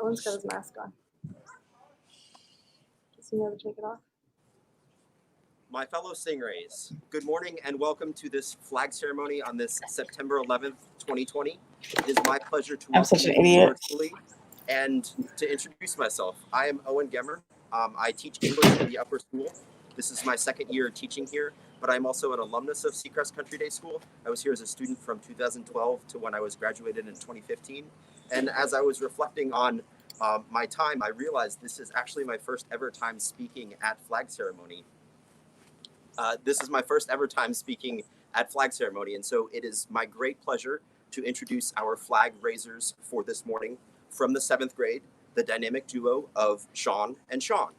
Owen's got his mask on. Does he never take it off? My fellow Stingrays, good morning and welcome to this flag ceremony on this September 11th, 2020. It is my pleasure to welcome you virtually and to introduce myself. I am Owen Gemmer. I teach English in the upper school. This is my second year teaching here, but I'm also an alumnus of Seacrest Country Day School. I was here as a student from 2012 to when I was graduated in 2015. And as I was reflecting on my time, I realized this is actually my first ever time speaking at flag ceremony. This is my first ever time speaking at flag ceremony, and so it is my great pleasure to introduce our flag raisers for this morning from the 7th grade, the dynamic duo of Sean and Sean.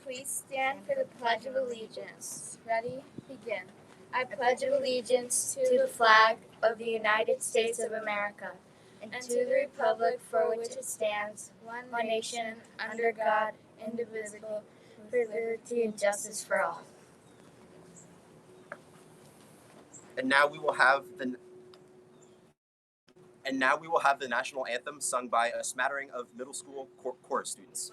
Please stand for the Pledge of Allegiance. Ready? Begin. I pledge allegiance to the flag of the United States of America and to the republic for which it stands, one nation, under God, indivisible, with liberty and justice for all. And now we will have the national anthem sung by a smattering of middle school chorus students.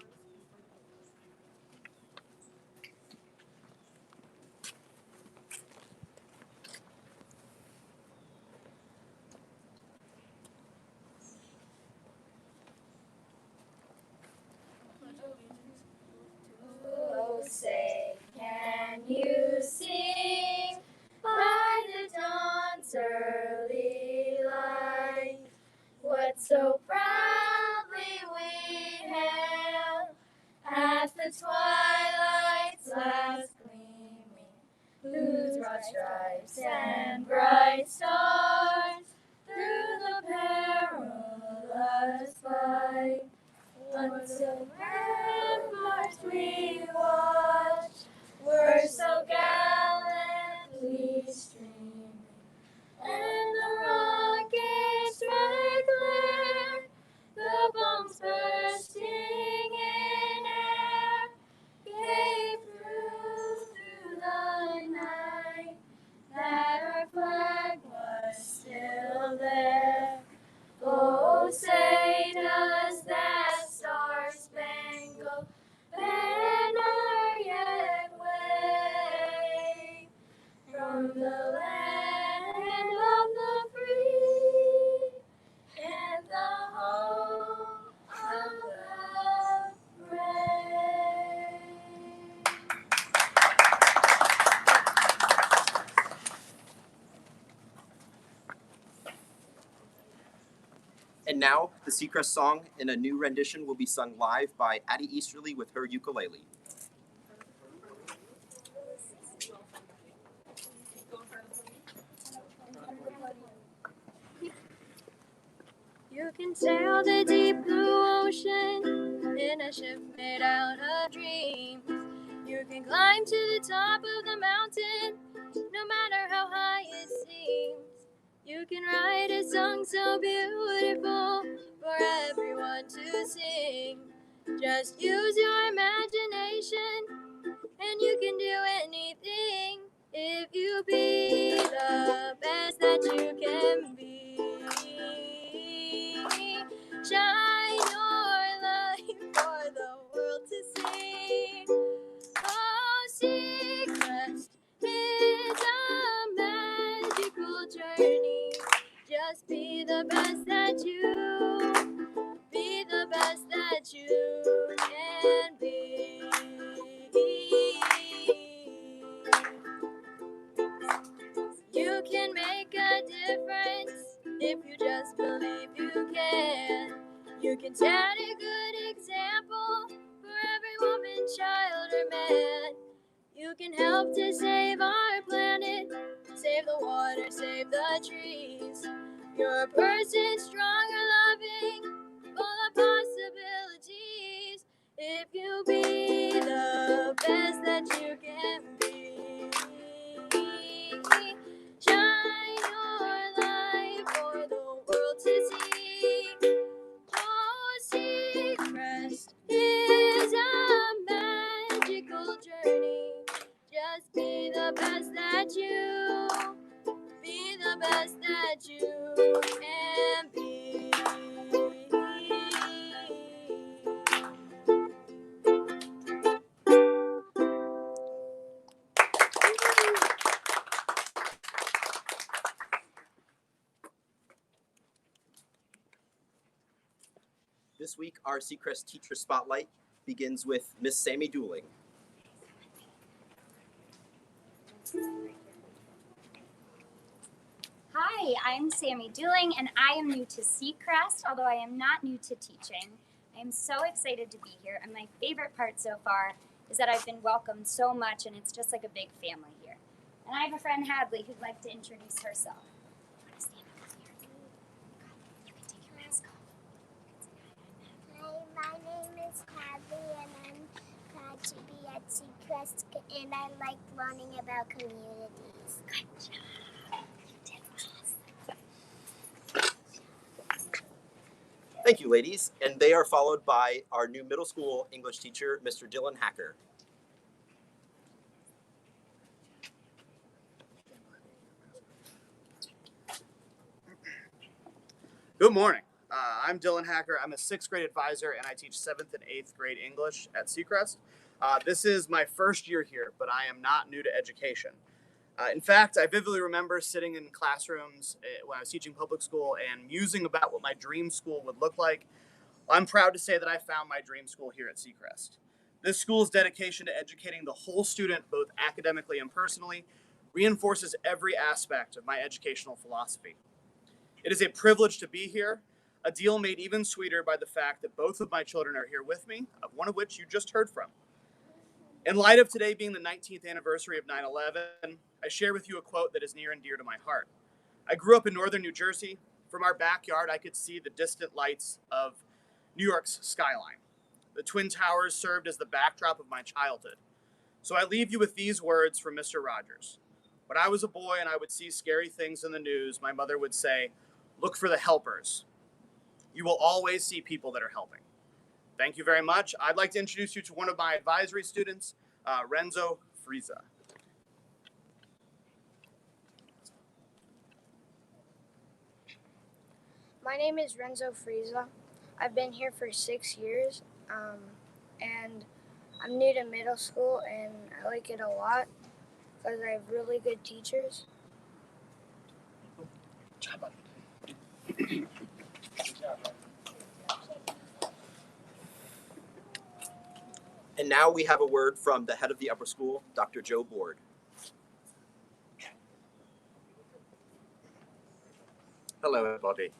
Oh, say, can you sing by the dawn's early light what so proudly we hailed as the twilight's last gleaming, whose broad stripes and bright stars through the perilous fight once so ramparts we watched were so gallantly streaming, and the rockets' red glare, the bombs bursting in air, gave proof through the night that our flag was still there. Oh, say does that star-spangled banner yet wave from the land of the free and the home of the brave? And now, the Seacrest song in a new rendition will be sung live by Addie Easterly with her ukulele. You can sail the deep blue ocean in a ship made out of dreams. You can climb to the top of the mountain, no matter how high it seems. You can write a song so beautiful for everyone to sing. Just use your imagination and you can do anything if you be the best that you can be. Shine your light for the world to see. Oh, Seacrest is a magic You can set a good example for every woman, child, or man. You can help to save our planet, save the water, save the trees. You're a person strong or loving, full of possibilities. If you be the best that you can be, shine your light for the world to see. Oh, Seacrest is a magical journey. Just be the best that you, be the best that you can be. This week, our Seacrest Teacher Spotlight begins with Miss Sammy Dooling. Hi, I'm Sammy Dooling, and I am new to Seacrest, although I am not new to teaching. I am so excited to be here, and my favorite part so far is that I've been welcomed so much, and it's just like a big family here. And I have a friend, Hadley, who'd like to introduce herself. You want to stand up here? You can take your mask off. Hi, my name is Hadley, and I'm glad to be at Seacrest, and I like learning about communities. Good job. Thank you, ladies. And they are followed by our new middle school English teacher, Mr. Dylan Hacker. Good morning. I'm Dylan Hacker. I'm a 6th grade advisor, and I teach 7th and 8th grade English at Seacrest. This is my first year here, but I am not new to education. In fact, I vividly remember sitting in classrooms when I was teaching public school and musing about what my dream school would look like. I'm proud to say that I found my dream school here at Seacrest. This school's dedication to educating the whole student, both academically and personally, reinforces every aspect of my educational philosophy. It is a privilege to be here, a deal made even sweeter by the fact that both of my children are here with me, one of which you just heard from. In light of today being the 19th anniversary of 9/11, I share with you a quote that is near and dear to my heart. I grew up in northern New Jersey. From our backyard, I could see the distant lights of New York's skyline. The Twin Towers served as the backdrop of my childhood. So I leave you with these words from Mr. Rogers. When I was a boy and I would see scary things in the news, my mother would say, "Look for the helpers. You will always see people that are helping." Thank you very much. I'd like to introduce you to one of my advisory students, Renzo Frieza. My name is Renzo Frieza. I've been here for 6 years, and I'm new to middle school, and I like it a lot because I have really good teachers. And now we have a word from the head of the upper school, Dr. Joe Board. Hello, everybody.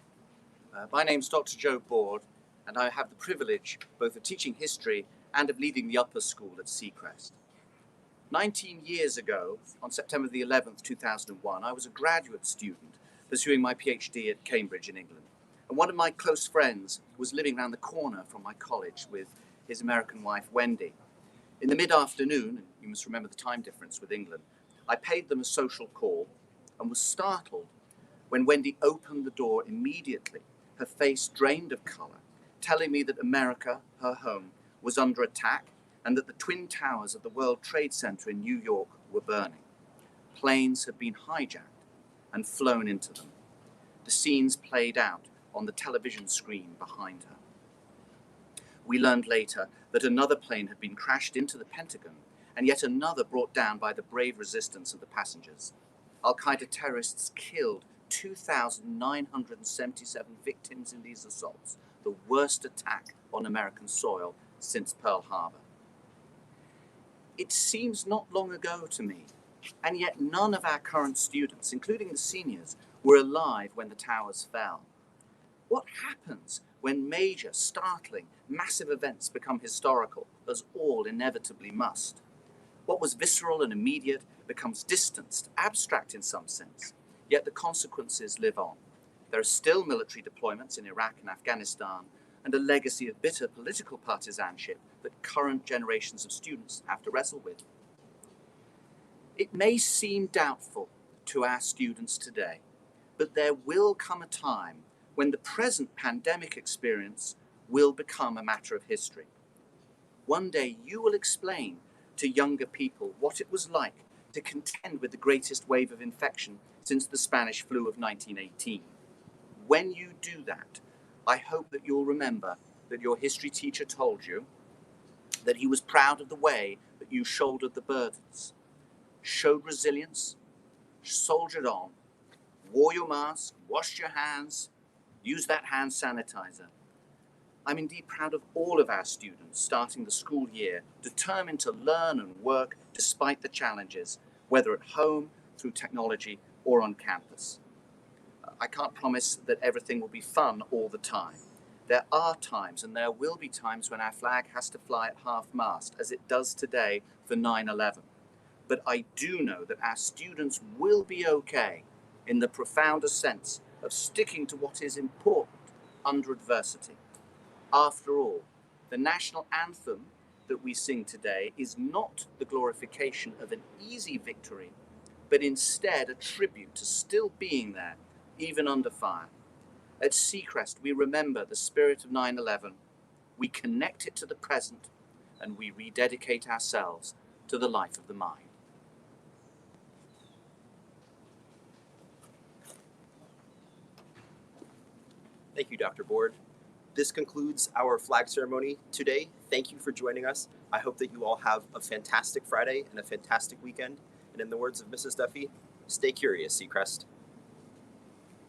My name's Dr. Joe Board, and I have the privilege both of teaching history and of leading the upper school at Seacrest. 19 years ago, on September the 11th, 2001, I was a graduate student pursuing my PhD at Cambridge in England. And one of my close friends was living around the corner from my college with his American wife, Wendy. In the mid-afternoon, and you must remember the time difference with England, I paid them a social call and was startled when Wendy opened the door immediately, her face drained of color, telling me that America, her home, was under attack and that the Twin Towers of the World Trade Center in New York were burning. Planes had been hijacked and flown into them. The scenes played out on the television screen behind her. We learned later that another plane had been crashed into the Pentagon and yet another brought down by the brave resistance of the passengers. Al-Qaeda terrorists killed 2,977 victims in these assaults, the worst attack on American soil since Pearl Harbor. It seems not long ago to me, and yet none of our current students, including the seniors, were alive when the towers fell. What happens when major, startling, massive events become historical, as all inevitably must? What was visceral and immediate becomes distanced, abstract in some sense, yet the consequences live on. There are still military deployments in Iraq and Afghanistan, and a legacy of bitter political partisanship that current generations of students have to wrestle with. It may seem doubtful to our students today, but there will come a time when the present pandemic experience will become a matter of history. One day you will explain to younger people what it was like to contend with the greatest wave of infection since the Spanish flu of 1918. When you do that, I hope that you'll remember that your history teacher told you that he was proud of the way that you shouldered the burdens, showed resilience, soldiered on, wore your mask, washed your hands, used that hand sanitizer. I'm indeed proud of all of our students starting the school year, determined to learn and work despite the challenges, whether at home, through technology, or on campus. I can't promise that everything will be fun all the time. There are times, and there will be times, when our flag has to fly at half-mast, as it does today for 9/11. But I do know that our students will be okay in the profounder sense of sticking to what is important under adversity. After all, the national anthem that we sing today is not the glorification of an easy victory, but instead a tribute to still being there, even under fire. At Seacrest, we remember the spirit of 9/11, we connect it to the present, and we rededicate ourselves to the life of the mind. Thank you, Dr. Board. This concludes our flag ceremony today. Thank you for joining us. I hope that you all have a fantastic Friday and a fantastic weekend. And in the words of Mrs. Duffy, stay curious, Seacrest.